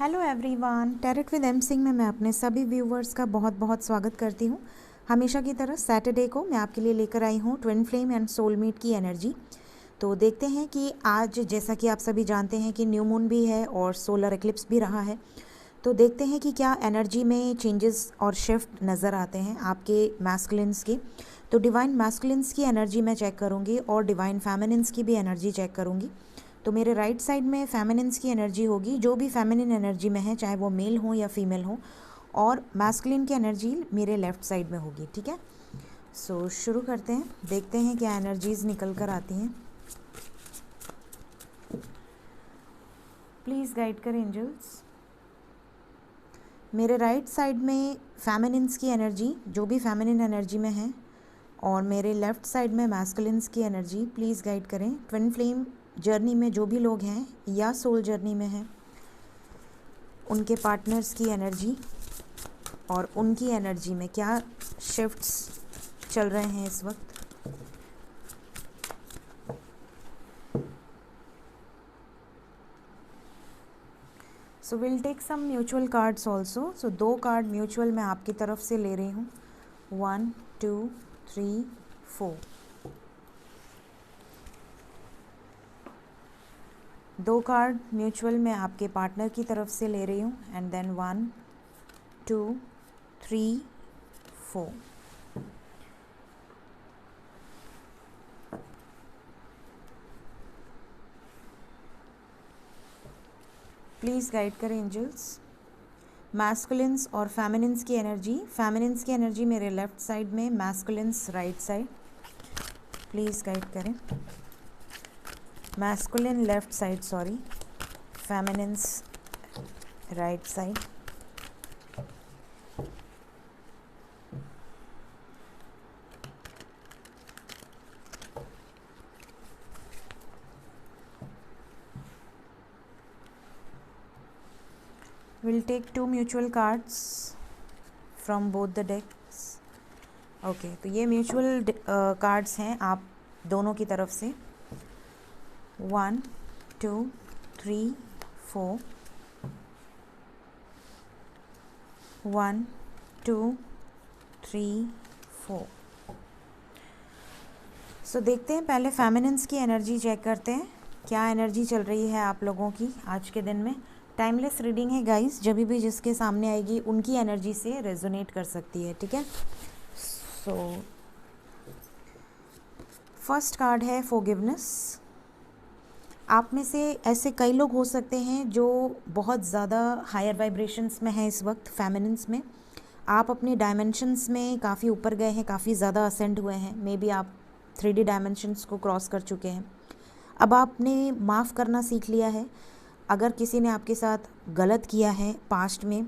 Hello everyone, tarot with M Singh में मैं अपने सभी व्यूवर्स का बहुत बहुत स्वागत करती हूँ। हमेशा की तरह सैटरडे को मैं आपके लिए लेकर आई हूँ ट्विन फ्लेम एंड सोलमेट की एनर्जी। तो देखते हैं कि आज, जैसा कि आप सभी जानते हैं कि न्यू मून भी है और सोलर एक्लिप्स भी रहा है, तो देखते हैं कि क्या एनर्जी में चेंजेस और शिफ्ट नज़र आते हैं आपके मैस्कुलिन्स के। तो डिवाइन मैस्कुलिन्स की एनर्जी मैं चेक करूँगी और डिवाइन फेमिनिन्स की भी एनर्जी चेक करूँगी। तो मेरे राइट साइड में फेमिनिन्स की एनर्जी होगी, जो भी फेमिनिन एनर्जी में है, चाहे वो मेल हो या फीमेल हो, और मैस्कुलिन की एनर्जी मेरे लेफ़्ट साइड में होगी। ठीक है, सो शुरू करते हैं, देखते हैं क्या एनर्जीज़ निकल कर आती हैं। प्लीज़ गाइड कर एंजल्स। मेरे राइट साइड में फेमिनिन्स की एनर्जी, जो भी फेमिनिन एनर्जी में है, और मेरे लेफ़्ट साइड में मैस्कुलिन्स की एनर्जी प्लीज़ गाइड करें। ट्विन फ्लेम जर्नी में जो भी लोग हैं या सोल जर्नी में हैं, उनके पार्टनर्स की एनर्जी और उनकी एनर्जी में क्या शिफ्ट्स चल रहे हैं इस वक्त। So will take some mutual cards also. So 2 card mutual मैं आपकी तरफ से ले रही हूँ। 1 2 3 4। 2 कार्ड म्यूचुअल मैं आपके पार्टनर की तरफ से ले रही हूँ एंड देन 1 2 3 4। प्लीज़ गाइड करें एंजल्स। मैस्कुलिन्स और फेमिनिन्स की एनर्जी। फेमिनिन्स की एनर्जी मेरे लेफ़्ट साइड में, masculines right side. Please guide करें। Masculine left side, sorry, feminines right side. We'll take 2 mutual cards from both the decks. Okay, तो ये mutual cards हैं आप दोनों की तरफ से। 1 2 3 4। 1 2 3 4। सो देखते हैं, पहले फेमिनिन्स की एनर्जी चेक करते हैं, क्या एनर्जी चल रही है आप लोगों की आज के दिन में। टाइमलेस रीडिंग है गाइस, जब भी जिसके सामने आएगी उनकी एनर्जी से रेजोनेट कर सकती है। ठीक है, सो फर्स्ट कार्ड है फॉरगिवनेस। आप में से ऐसे कई लोग हो सकते हैं जो बहुत ज़्यादा हायर वाइब्रेशंस में हैं इस वक्त। फेमिनिन्स में आप अपने डायमेंशंस में काफ़ी ऊपर गए हैं, काफ़ी ज़्यादा असेंड हुए हैं। मे बी आप 3D डायमेंशंस को क्रॉस कर चुके हैं। अब आपने माफ़ करना सीख लिया है। अगर किसी ने आपके साथ गलत किया है पास्ट में,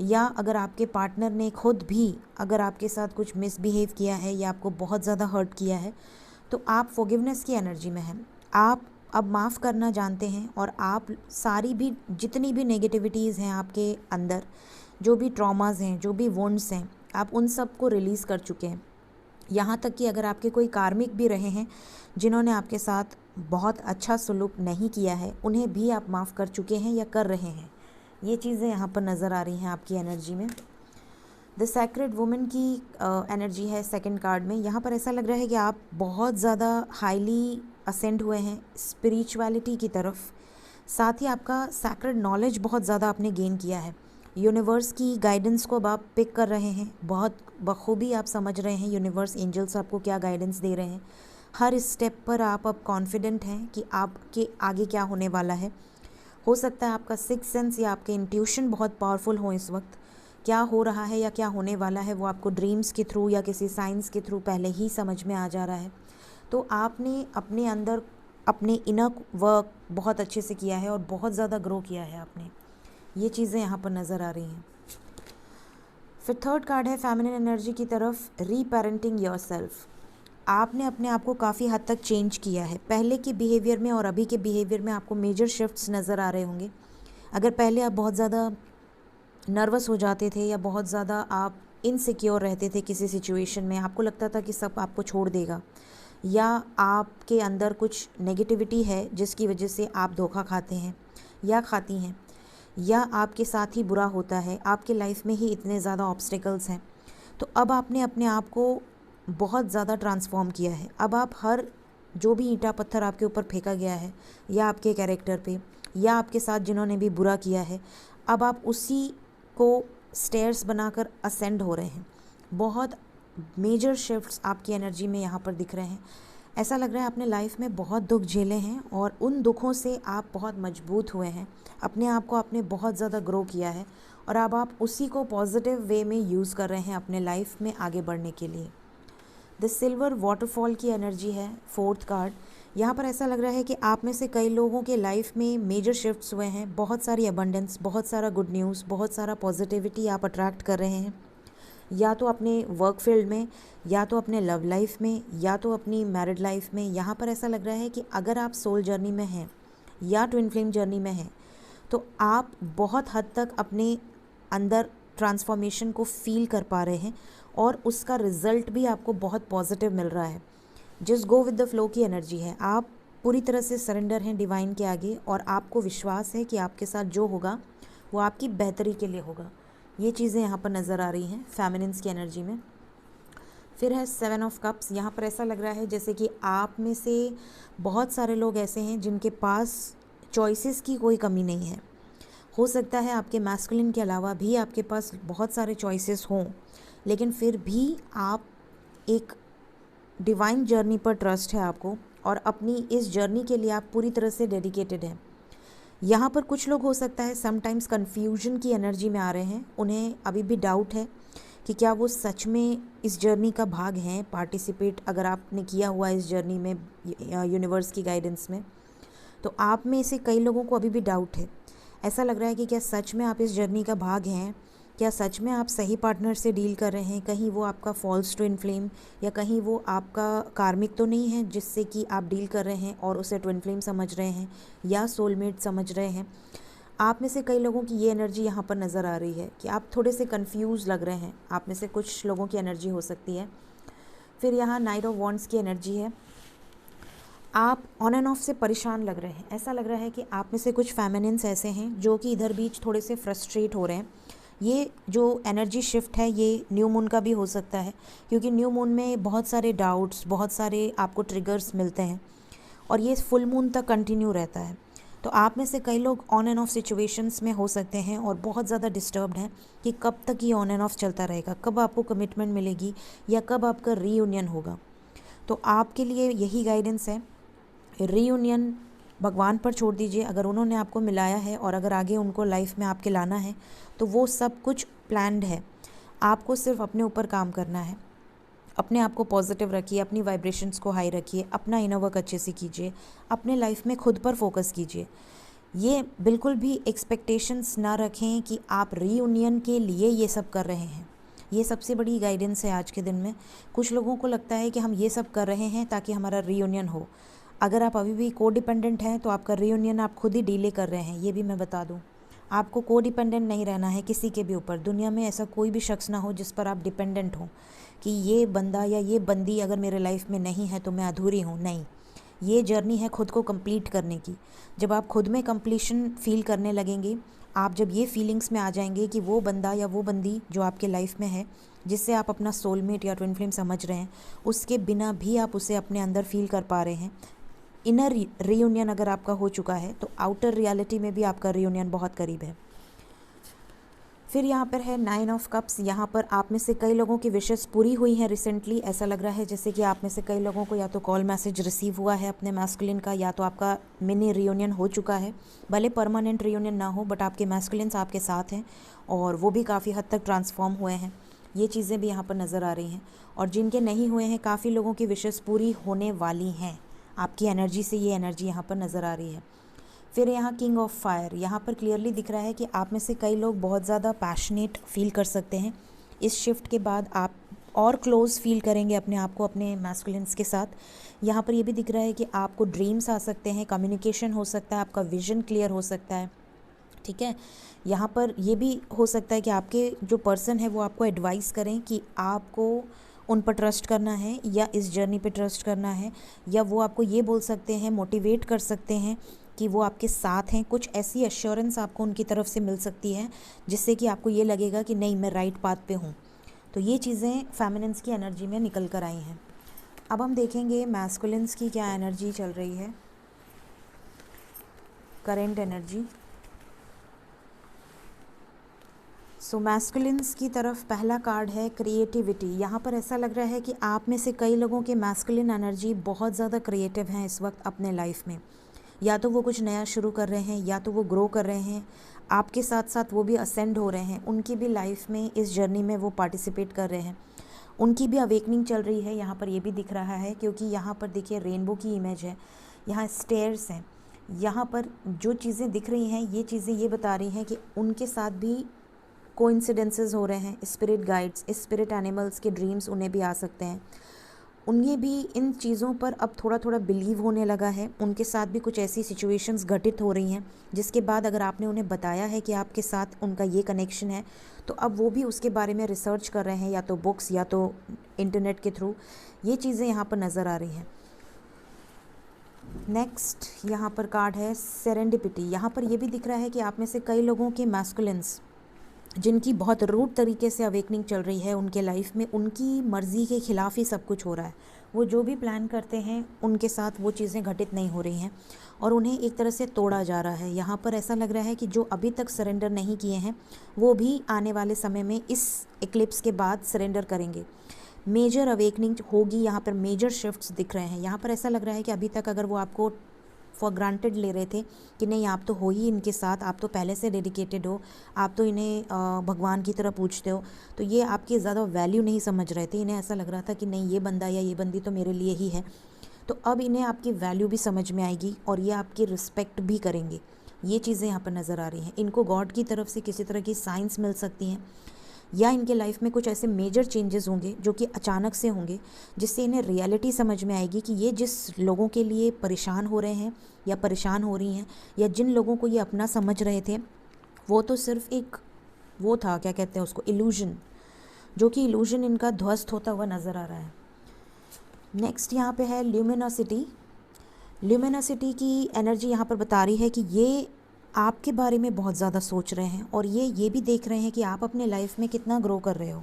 या अगर आपके पार्टनर ने खुद भी अगर आपके साथ कुछ मिसबिहेव किया है या आपको बहुत ज़्यादा हर्ट किया है, तो आप फॉरगिवनेस की एनर्जी में हैं। आप अब माफ़ करना जानते हैं और आप सारी भी जितनी भी नेगेटिविटीज़ हैं आपके अंदर, जो भी ट्रॉमाज़ हैं, जो भी वुंड्स हैं, आप उन सब को रिलीज़ कर चुके हैं। यहाँ तक कि अगर आपके कोई कार्मिक भी रहे हैं जिन्होंने आपके साथ बहुत अच्छा सलूक नहीं किया है, उन्हें भी आप माफ़ कर चुके हैं या कर रहे हैं। ये चीज़ें यहाँ पर नज़र आ रही हैं आपकी एनर्जी में। द सैक्रेड वुमन की एनर्जी है सेकंड कार्ड में। यहाँ पर ऐसा लग रहा है कि आप बहुत ज़्यादा हाईली असेंड हुए हैं स्पिरिचुअलिटी की तरफ। साथ ही आपका सैक्रेड नॉलेज बहुत ज़्यादा आपने गेन किया है। यूनिवर्स की गाइडेंस को अब आप पिक कर रहे हैं, बहुत बखूबी आप समझ रहे हैं यूनिवर्स, एंजल्स आपको क्या गाइडेंस दे रहे हैं। हर स्टेप पर आप अब कॉन्फिडेंट हैं कि आपके आगे क्या होने वाला है। हो सकता है आपका सिक्स सेंस या आपके इंट्यूशन बहुत पावरफुल हो इस वक्त। क्या हो रहा है या क्या होने वाला है वो आपको ड्रीम्स के थ्रू या किसी साइंस के थ्रू पहले ही समझ में आ जा रहा है। तो आपने अपने अंदर अपने इनर वर्क बहुत अच्छे से किया है और बहुत ज़्यादा ग्रो किया है आपने। ये चीज़ें यहाँ पर नज़र आ रही हैं। फिर थर्ड कार्ड है फेमिनिन एनर्जी की तरफ, रीपेरेंटिंग योरसेल्फ। आपने अपने आप को काफ़ी हद तक चेंज किया है। पहले के बिहेवियर में और अभी के बिहेवियर में आपको मेजर शिफ्ट्स नज़र आ रहे होंगे। अगर पहले आप बहुत ज़्यादा नर्वस हो जाते थे या बहुत ज़्यादा आप इनसिक्योर रहते थे किसी सिचुएशन में, आपको लगता था कि सब आपको छोड़ देगा, या आपके अंदर कुछ नेगेटिविटी है जिसकी वजह से आप धोखा खाते हैं या खाती हैं, या आपके साथ ही बुरा होता है, आपके लाइफ में ही इतने ज़्यादा ऑब्स्टिकल्स हैं, तो अब आपने अपने आप को बहुत ज़्यादा ट्रांसफॉर्म किया है। अब आप हर जो भी ईंटा पत्थर आपके ऊपर फेंका गया है या आपके कैरेक्टर पे या आपके साथ जिन्होंने भी बुरा किया है, अब आप उसी को स्टेयर्स बनाकर असेंड हो रहे हैं। बहुत मेजर शिफ्ट्स आपकी एनर्जी में यहाँ पर दिख रहे हैं। ऐसा लग रहा है आपने लाइफ में बहुत दुख झेले हैं और उन दुखों से आप बहुत मजबूत हुए हैं, अपने आप को आपने बहुत ज़्यादा ग्रो किया है और अब आप उसी को पॉजिटिव वे में यूज़ कर रहे हैं अपने लाइफ में आगे बढ़ने के लिए। द सिल्वर वाटरफॉल की एनर्जी है, 4th कार्ड। यहाँ पर ऐसा लग रहा है कि आप में से कई लोगों के लाइफ में मेजर शिफ्ट्स हुए हैं, बहुत सारी अबंडेंस, बहुत सारा गुड न्यूज़, बहुत सारा पॉजिटिविटी आप अट्रैक्ट कर रहे हैं, या तो अपने वर्क फील्ड में, या तो अपने लव लाइफ में, या तो अपनी मैरिड लाइफ में। यहाँ पर ऐसा लग रहा है कि अगर आप सोल जर्नी में हैं या ट्विन फ्लेम जर्नी में हैं, तो आप बहुत हद तक अपने अंदर ट्रांसफॉर्मेशन को फील कर पा रहे हैं और उसका रिज़ल्ट भी आपको बहुत पॉजिटिव मिल रहा है। Just go with the flow की एनर्जी है, आप पूरी तरह से सरेंडर हैं डिवाइन के आगे और आपको विश्वास है कि आपके साथ जो होगा वो आपकी बेहतरी के लिए होगा। ये चीज़ें यहाँ पर नज़र आ रही हैं फेमिनिन्स की एनर्जी में। फिर है 7 ऑफ कप्स। यहाँ पर ऐसा लग रहा है जैसे कि आप में से बहुत सारे लोग ऐसे हैं जिनके पास चॉइसेस की कोई कमी नहीं है। हो सकता है आपके मैस्कुलिन के अलावा भी आपके पास बहुत सारे चॉइसेस हों, लेकिन फिर भी आप एक डिवाइन जर्नी पर ट्रस्ट है आपको और अपनी इस जर्नी के लिए आप पूरी तरह से डेडिकेटेड हैं। यहाँ पर कुछ लोग हो सकता है समटाइम्स कन्फ्यूजन की एनर्जी में आ रहे हैं, उन्हें अभी भी डाउट है कि क्या वो सच में इस जर्नी का भाग हैं, पार्टिसिपेट अगर आपने किया हुआ इस जर्नी में यूनिवर्स की गाइडेंस में, तो आप में से कई लोगों को अभी भी डाउट है। ऐसा लग रहा है कि क्या सच में आप इस जर्नी का भाग हैं, क्या सच में आप सही पार्टनर से डील कर रहे हैं, कहीं वो आपका फॉल्स ट्विन फ्लेम या कहीं वो आपका कार्मिक तो नहीं है जिससे कि आप डील कर रहे हैं और उसे ट्विन फ्लेम समझ रहे हैं या सोलमेट समझ रहे हैं। आप में से कई लोगों की ये एनर्जी यहाँ पर नज़र आ रही है कि आप थोड़े से कंफ्यूज लग रहे हैं, आप में से कुछ लोगों की एनर्जी हो सकती है। फिर यहाँ नाइट ऑफ वॉन्ड्स की एनर्जी है, आप ऑन एंड ऑफ से परेशान लग रहे हैं। ऐसा लग रहा है कि आप में से कुछ फेमिनिन्स ऐसे हैं जो कि इधर बीच थोड़े से फ्रस्ट्रेट हो रहे हैं। ये जो एनर्जी शिफ्ट है ये न्यू मून का भी हो सकता है, क्योंकि न्यू मून में बहुत सारे डाउट्स, बहुत सारे आपको ट्रिगर्स मिलते हैं और ये फुल मून तक कंटिन्यू रहता है। तो आप में से कई लोग ऑन एंड ऑफ सिचुएशंस में हो सकते हैं और बहुत ज़्यादा डिस्टर्ब्ड हैं कि कब तक ये ऑन एंड ऑफ चलता रहेगा, कब आपको कमिटमेंट मिलेगी या कब आपका रीयूनियन होगा। तो आपके लिए यही गाइडेंस है, रीयूनियन भगवान पर छोड़ दीजिए। अगर उन्होंने आपको मिलाया है और अगर आगे उनको लाइफ में आपके लाना है तो वो सब कुछ प्लान्ड है, आपको सिर्फ अपने ऊपर काम करना है। अपने आप को पॉजिटिव रखिए, अपनी वाइब्रेशंस को हाई रखिए, अपना इनर वर्क अच्छे से कीजिए, अपने लाइफ में खुद पर फोकस कीजिए। ये बिल्कुल भी एक्सपेक्टेशंस ना रखें कि आप रीयूनियन के लिए ये सब कर रहे हैं। ये सबसे बड़ी गाइडेंस है आज के दिन में। कुछ लोगों को लगता है कि हम ये सब कर रहे हैं ताकि हमारा रीयूनियन हो। अगर आप अभी भी को डिपेंडेंट हैं तो आपका रीयूनियन आप खुद ही डिले कर रहे हैं, ये भी मैं बता दूं। आपको को डिपेंडेंट नहीं रहना है किसी के भी ऊपर। दुनिया में ऐसा कोई भी शख्स ना हो जिस पर आप डिपेंडेंट हो कि ये बंदा या ये बंदी अगर मेरे लाइफ में नहीं है तो मैं अधूरी हूँ। नहीं, ये जर्नी है खुद को कंप्लीट करने की। जब आप खुद में कंप्लीशन फील करने लगेंगे, आप जब ये फीलिंग्स में आ जाएंगे कि वो बंदा या वो बंदी जो आपके लाइफ में है, जिससे आप अपना सोलमेट या ट्विन फ्लेम समझ रहे हैं, उसके बिना भी आप उसे अपने अंदर फील कर पा रहे हैं। इनर रीयूनियन अगर आपका हो चुका है तो आउटर रियलिटी में भी आपका रीयूनियन बहुत करीब है। फिर यहाँ पर है 9 ऑफ कप्स। यहाँ पर आप में से कई लोगों की विशेस पूरी हुई हैं रिसेंटली। ऐसा लग रहा है जैसे कि आप में से कई लोगों को या तो कॉल मैसेज रिसीव हुआ है अपने मैस्कुलिन का, या तो आपका मिनी रीयूनियन हो चुका है। भले परमानेंट रीयूनियन ना हो, बट आपके मैस्कुलिन्स आपके साथ हैं और वो भी काफ़ी हद तक ट्रांसफॉर्म हुए हैं। ये चीज़ें भी यहाँ पर नज़र आ रही हैं। और जिनके नहीं हुए हैं, काफ़ी लोगों की विशेस पूरी होने वाली हैं। आपकी एनर्जी से ये एनर्जी यहाँ पर नज़र आ रही है। फिर यहाँ किंग ऑफ फायर, यहाँ पर क्लियरली दिख रहा है कि आप में से कई लोग बहुत ज़्यादा पैशनेट फील कर सकते हैं। इस शिफ्ट के बाद आप और क्लोज फील करेंगे अपने आप को अपने मैस्कुलिन्स के साथ। यहाँ पर ये भी दिख रहा है कि आपको ड्रीम्स आ सकते हैं, कम्युनिकेशन हो सकता है, आपका विजन क्लियर हो सकता है। ठीक है, यहाँ पर ये भी हो सकता है कि आपके जो पर्सन है वो आपको एडवाइस करें कि आपको उन पर ट्रस्ट करना है या इस जर्नी पे ट्रस्ट करना है, या वो आपको ये बोल सकते हैं, मोटिवेट कर सकते हैं कि वो आपके साथ हैं, कुछ ऐसी एश्योरेंस आपको उनकी तरफ से मिल सकती है जिससे कि आपको ये लगेगा कि नहीं, मैं राइट पाथ पे हूँ। तो ये चीज़ें फेमिनिन्स की एनर्जी में निकल कर आई हैं। अब हम देखेंगे मैस्कुलिन्स की क्या एनर्जी चल रही है, करेंट एनर्जी। सो मैस्कुलिन्स की तरफ पहला कार्ड है क्रिएटिविटी। यहाँ पर ऐसा लग रहा है कि आप में से कई लोगों के मैस्कुलिन एनर्जी बहुत ज़्यादा क्रिएटिव हैं इस वक्त अपने लाइफ में। या तो वो कुछ नया शुरू कर रहे हैं, या तो वो ग्रो कर रहे हैं, आपके साथ साथ वो भी असेंड हो रहे हैं, उनकी भी लाइफ में इस जर्नी में वो पार्टिसिपेट कर रहे हैं, उनकी भी अवेकनिंग चल रही है। यहाँ पर ये भी दिख रहा है, क्योंकि यहाँ पर देखिए रेनबो की इमेज है, यहाँ स्टेयर्स हैं, यहाँ पर जो चीज़ें दिख रही हैं ये चीज़ें ये बता रही हैं कि उनके साथ भी कोइंसिडेंसेस हो रहे हैं। स्पिरिट गाइड्स, स्पिरिट एनिमल्स के ड्रीम्स उन्हें भी आ सकते हैं, उन्हें भी इन चीज़ों पर अब थोड़ा थोड़ा बिलीव होने लगा है। उनके साथ भी कुछ ऐसी सिचुएशंस घटित हो रही हैं जिसके बाद अगर आपने उन्हें बताया है कि आपके साथ उनका ये कनेक्शन है, तो अब वो भी उसके बारे में रिसर्च कर रहे हैं, या तो बुक्स या तो इंटरनेट के थ्रू। ये चीज़ें यहाँ पर नज़र आ रही हैं। नेक्स्ट यहाँ पर कार्ड है सेरेंडिपिटी। यहाँ पर ये भी दिख रहा है कि आप में से कई लोगों के मैस्कुलिन्स जिनकी बहुत रूट तरीके से अवेकनिंग चल रही है उनके लाइफ में, उनकी मर्ज़ी के ख़िलाफ़ ही सब कुछ हो रहा है। वो जो भी प्लान करते हैं उनके साथ वो चीज़ें घटित नहीं हो रही हैं और उन्हें एक तरह से तोड़ा जा रहा है। यहाँ पर ऐसा लग रहा है कि जो अभी तक सरेंडर नहीं किए हैं वो भी आने वाले समय में इस इक्लिप्स के बाद सरेंडर करेंगे। मेजर अवेकनिंग होगी, यहाँ पर मेजर शिफ्ट्स दिख रहे हैं। यहाँ पर ऐसा लग रहा है कि अभी तक अगर वो आपको फॉर ग्रांटेड ले रहे थे कि नहीं आप तो हो ही इनके साथ, आप तो पहले से डेडिकेटेड हो, आप तो इन्हें भगवान की तरह पूछते हो, तो ये आपकी ज़्यादा वैल्यू नहीं समझ रहे थे। इन्हें ऐसा लग रहा था कि नहीं, ये बंदा या ये बंदी तो मेरे लिए ही है। तो अब इन्हें आपकी वैल्यू भी समझ में आएगी और ये आपकी रिस्पेक्ट भी करेंगे। ये चीज़ें यहाँ पर नज़र आ रही हैं। इनको गॉड की तरफ से किसी तरह की साइंस मिल सकती हैं, या इनके लाइफ में कुछ ऐसे मेजर चेंजेस होंगे जो कि अचानक से होंगे, जिससे इन्हें रियलिटी समझ में आएगी कि ये जिस लोगों के लिए परेशान हो रहे हैं या परेशान हो रही हैं, या जिन लोगों को ये अपना समझ रहे थे, वो तो सिर्फ एक वो था, क्या कहते हैं उसको, इल्यूजन, जो कि इल्यूजन इनका ध्वस्त होता हुआ नज़र आ रहा है। नेक्स्ट यहाँ पे है ल्यूमिनोसिटी। ल्यूमिनोसिटी की एनर्जी यहाँ पर बता रही है कि ये आपके बारे में बहुत ज़्यादा सोच रहे हैं और ये भी देख रहे हैं कि आप अपने लाइफ में कितना ग्रो कर रहे हो,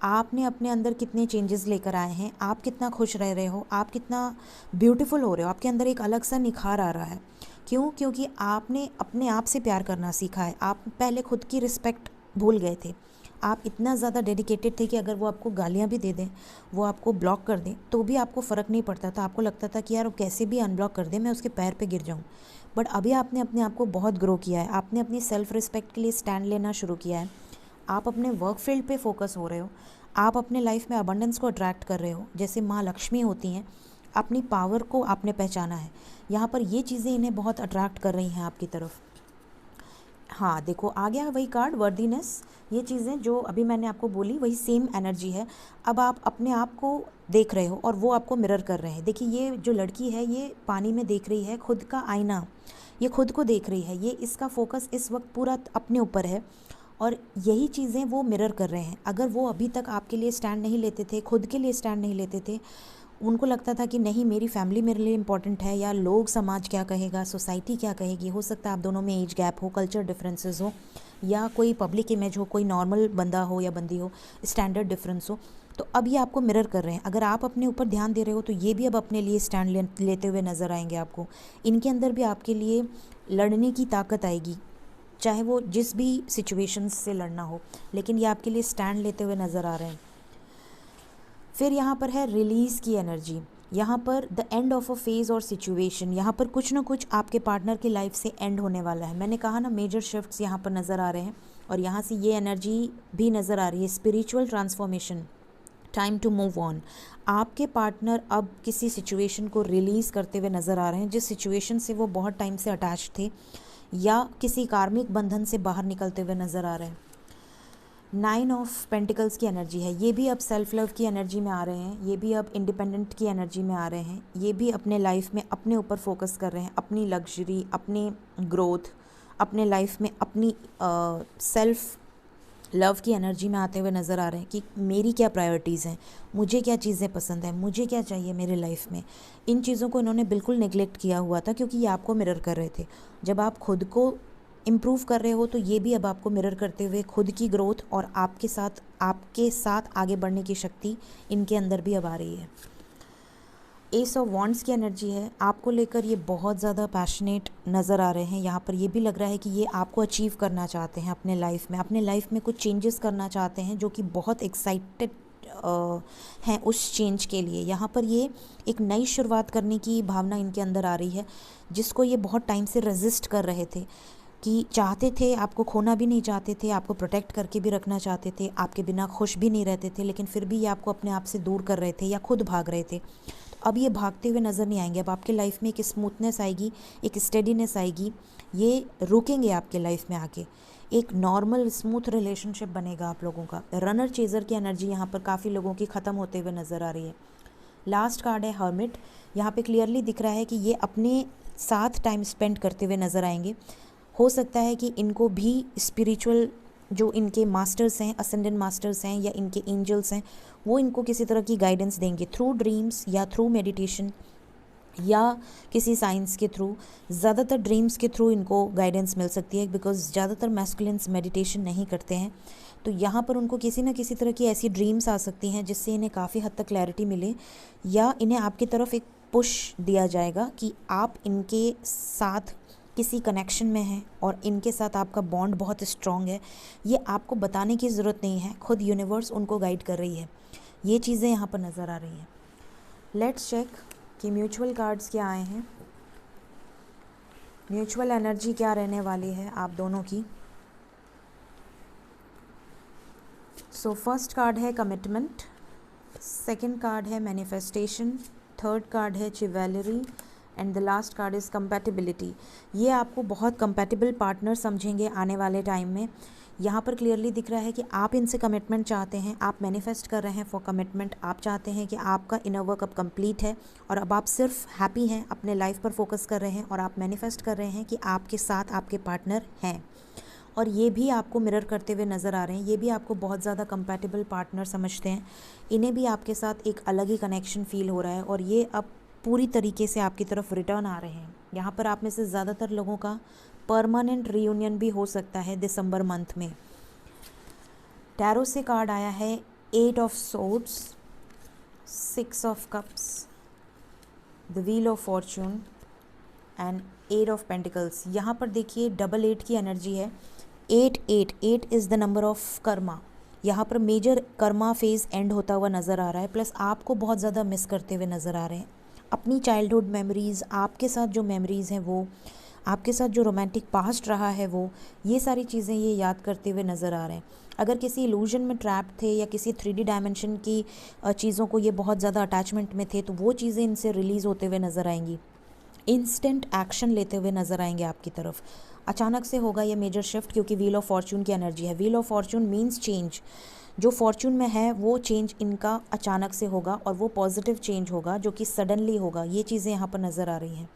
आपने अपने अंदर कितने चेंजेस लेकर आए हैं, आप कितना खुश रह रहे हो, आप कितना ब्यूटीफुल हो रहे हो, आपके अंदर एक अलग सा निखार आ रहा है। क्यों? क्योंकि आपने अपने आप से प्यार करना सीखा है। आप पहले खुद की रिस्पेक्ट भूल गए थे। आप इतना ज़्यादा डेडिकेटेड थे कि अगर वो आपको गालियाँ भी दे दें, वो आपको ब्लॉक कर दें, तो भी आपको फ़र्क नहीं पड़ता था। आपको लगता था कि यार वो कैसे भी अनब्लॉक कर दे, मैं उसके पैर पे गिर जाऊँ। बट अभी आपने अपने आप को बहुत ग्रो किया है, आपने अपनी सेल्फ़ रिस्पेक्ट के लिए स्टैंड लेना शुरू किया है, आप अपने वर्क फील्ड पे फोकस हो रहे हो, आप अपने लाइफ में अबंडेंस को अट्रैक्ट कर रहे हो, जैसे माँ लक्ष्मी होती हैं। अपनी पावर को आपने पहचाना है। यहाँ पर ये चीज़ें इन्हें बहुत अट्रैक्ट कर रही हैं आपकी तरफ। हाँ देखो, आ गया वही कार्ड वर्दीनेस। ये चीज़ें जो अभी मैंने आपको बोली वही सेम एनर्जी है। अब आप अपने आप को देख रहे हो और वो आपको मिरर कर रहे हैं। देखिए ये जो लड़की है ये पानी में देख रही है खुद का आईना, ये खुद को देख रही है, ये इसका फोकस इस वक्त पूरा अपने ऊपर है और यही चीज़ें वो मिरर कर रहे हैं। अगर वो अभी तक आपके लिए स्टैंड नहीं लेते थे, खुद के लिए स्टैंड नहीं लेते थे, उनको लगता था कि नहीं मेरी फैमिली मेरे लिए इम्पॉर्टेंट है, या लोग समाज क्या कहेगा, सोसाइटी क्या कहेगी, हो सकता है आप दोनों में एज गैप हो, कल्चर डिफरेंसेस हो, या कोई पब्लिक इमेज हो, कोई नॉर्मल बंदा हो या बंदी हो, स्टैंडर्ड डिफरेंस हो, तो अब ये आपको मिरर कर रहे हैं। अगर आप अपने ऊपर ध्यान दे रहे हो तो ये भी अब अपने लिए स्टैंड लेते हुए नज़र आएंगे आपको। इनके अंदर भी आपके लिए लड़ने की ताकत आएगी, चाहे वो जिस भी सिचुएशंस से लड़ना हो, लेकिन ये आपके लिए स्टैंड लेते हुए नज़र आ रहे हैं। फिर यहाँ पर है रिलीज़ की एनर्जी। यहाँ पर the end of a phase और सिचुएशन, यहाँ पर कुछ ना कुछ आपके पार्टनर की लाइफ से एंड होने वाला है। मैंने कहा ना मेजर शिफ्ट्स यहाँ पर नज़र आ रहे हैं और यहाँ से ये एनर्जी भी नज़र आ रही है, spiritual transformation, time to move on. आपके पार्टनर अब किसी सिचुएशन को रिलीज़ करते हुए नज़र आ रहे हैं, जिस सिचुएशन से वो बहुत टाइम से अटैच थे, या किसी कार्मिक बंधन से बाहर निकलते हुए नज़र आ रहे हैं। 9 ऑफ पेंटिकल्स की एनर्जी है, ये भी अब सेल्फ लव की एनर्जी में आ रहे हैं, ये भी अब इंडिपेंडेंट की एनर्जी में आ रहे हैं, ये भी अपने लाइफ में अपने ऊपर फोकस कर रहे हैं, अपनी लग्जरी, अपने ग्रोथ, अपने लाइफ में अपनी सेल्फ लव की एनर्जी में आते हुए नज़र आ रहे हैं कि मेरी क्या प्रायोरिटीज़ हैं, मुझे क्या चीज़ें पसंद हैं, मुझे क्या चाहिए मेरे लाइफ में। इन चीज़ों को इन्होंने बिल्कुल नेगलेक्ट किया हुआ था क्योंकि ये आपको मिरर कर रहे थे। जब आप खुद को इम्प्रूव कर रहे हो तो ये भी अब आपको मिरर करते हुए खुद की ग्रोथ और आपके साथ आगे बढ़ने की शक्ति इनके अंदर भी अब आ रही है। एस ऑफ वॉन्ड्स की एनर्जी है, आपको लेकर ये बहुत ज़्यादा पैशनेट नज़र आ रहे हैं। यहाँ पर ये भी लग रहा है कि ये आपको अचीव करना चाहते हैं अपने लाइफ में कुछ चेंजेस करना चाहते हैं, जो कि बहुत एक्साइटेड हैं उस चेंज के लिए। यहाँ पर ये एक नई शुरुआत करने की भावना इनके अंदर आ रही है, जिसको ये बहुत टाइम से रेजिस्ट कर रहे थे कि चाहते थे, आपको खोना भी नहीं चाहते थे, आपको प्रोटेक्ट करके भी रखना चाहते थे, आपके बिना खुश भी नहीं रहते थे, लेकिन फिर भी ये आपको अपने आप से दूर कर रहे थे या खुद भाग रहे थे। अब ये भागते हुए नज़र नहीं आएंगे। अब आपके लाइफ में एक स्मूथनेस आएगी, एक स्टेडीनेस आएगी, ये रुकेंगे आपके लाइफ में आके। एक नॉर्मल स्मूथ रिलेशनशिप बनेगा आप लोगों का। रनर चेज़र की एनर्जी यहाँ पर काफ़ी लोगों की ख़त्म होते हुए नज़र आ रही है। लास्ट कार्ड है हर्मिट। यहाँ पे क्लियरली दिख रहा है कि ये अपने साथ टाइम स्पेंड करते हुए नज़र आएंगे। हो सकता है कि इनको भी स्पिरिचुअल जो इनके मास्टर्स हैं, असेंडेंट मास्टर्स हैं या इनके एंजल्स हैं, वो इनको किसी तरह की गाइडेंस देंगे थ्रू ड्रीम्स या थ्रू मेडिटेशन या किसी साइंस के थ्रू। ज़्यादातर ड्रीम्स के थ्रू इनको गाइडेंस मिल सकती है, बिकॉज ज़्यादातर मैस्कुलिन्स मेडिटेशन नहीं करते हैं। तो यहाँ पर उनको किसी न किसी तरह की ऐसी ड्रीम्स आ सकती हैं जिससे इन्हें काफ़ी हद तक क्लैरिटी मिले, या इन्हें आपकी तरफ एक पुश दिया जाएगा कि आप इनके साथ किसी कनेक्शन में हैं और इनके साथ आपका बॉन्ड बहुत स्ट्रॉन्ग है। ये आपको बताने की ज़रूरत नहीं है, खुद यूनिवर्स उनको गाइड कर रही है। ये चीज़ें यहाँ पर नज़र आ रही हैं। लेट्स चेक कि म्यूचुअल कार्ड्स क्या आए हैं, म्यूचुअल एनर्जी क्या रहने वाली है आप दोनों की। सो फर्स्ट कार्ड है कमिटमेंट, सेकंड कार्ड है मैनिफेस्टेशन, थर्ड कार्ड है chivalry and the last card is compatibility. ये आपको बहुत कंपैटिबल पार्टनर समझेंगे आने वाले टाइम में। यहाँ पर क्लियरली दिख रहा है कि आप इनसे कमिटमेंट चाहते हैं, आप मैनिफेस्ट कर रहे हैं फॉर कमिटमेंट। आप चाहते हैं कि आपका इनर वर्क अब कंप्लीट है और अब आप सिर्फ हैप्पी हैं, अपने लाइफ पर फोकस कर रहे हैं और आप मैनिफेस्ट कर रहे हैं कि आपके साथ आपके पार्टनर हैं। और ये भी आपको मिरर करते हुए नज़र आ रहे हैं, ये भी आपको बहुत ज़्यादा कंपैटिबल पार्टनर समझते हैं। इन्हें भी आपके साथ एक अलग ही कनेक्शन फील हो रहा है और ये अब पूरी तरीके से आपकी तरफ रिटर्न आ रहे हैं। यहाँ पर आप में से ज़्यादातर लोगों का परमानेंट रीयूनियन भी हो सकता है दिसंबर मंथ में। टैरो से कार्ड आया है 8 of swords, 6 of cups, the wheel of Fortune and 8 of pentacles. यहाँ पर देखिए डबल 8 की एनर्जी है। 8 is the number of Karma. यहाँ पर मेजर कर्मा फेज़ एंड होता हुआ नज़र आ रहा है, प्लस आपको बहुत ज़्यादा मिस करते हुए नज़र आ रहे हैं। अपनी चाइल्डहुड मेमोरीज़, आपके साथ जो मेमोरीज़ हैं वो, आपके साथ जो रोमांटिक पास्ट रहा है वो, ये सारी चीज़ें ये याद करते हुए नज़र आ रहे हैं। अगर किसी इल्यूजन में ट्रैप थे या किसी 3D डायमेंशन की चीज़ों को ये बहुत ज़्यादा अटैचमेंट में थे, तो वो चीज़ें इनसे रिलीज़ होते हुए नज़र आएंगी। इंस्टेंट एक्शन लेते हुए नज़र आएंगे आपकी तरफ। अचानक से होगा ये मेजर शिफ्ट, क्योंकि व्हील ऑफ फॉर्चून की एनर्जी है। Wheel of Fortune means change. जो फॉर्चून में है वो चेंज इनका अचानक से होगा और वो पॉजिटिव चेंज होगा जो कि सडनली होगा। ये चीज़ें यहाँ पर नज़र आ रही हैं।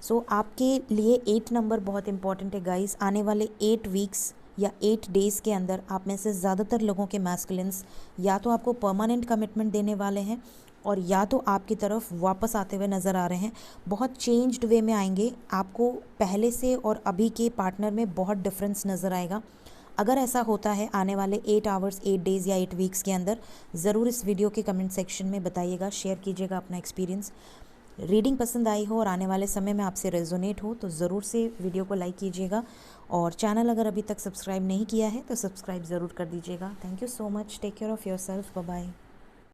सो आपके लिए 8 नंबर बहुत इंपॉर्टेंट है गाइस। आने वाले 8 वीक्स या 8 डेज़ के अंदर आप में से ज़्यादातर लोगों के मैस्कुलिन्स या तो आपको परमानेंट कमिटमेंट देने वाले हैं और या तो आपकी तरफ वापस आते हुए नज़र आ रहे हैं। बहुत चेंज्ड वे में आएंगे। आपको पहले से और अभी के पार्टनर में बहुत डिफरेंस नज़र आएगा। अगर ऐसा होता है आने वाले 8 आवर्स, 8 डेज़ या 8 वीक्स के अंदर, ज़रूर इस वीडियो के कमेंट सेक्शन में बताइएगा, शेयर कीजिएगा अपना एक्सपीरियंस। रीडिंग पसंद आई हो और आने वाले समय में आपसे रेजोनेट हो तो ज़रूर से वीडियो को लाइक कीजिएगा और चैनल अगर अभी तक सब्सक्राइब नहीं किया है तो सब्सक्राइब ज़रूर कर दीजिएगा। Thank you so much. Take care of your self. Bye bye.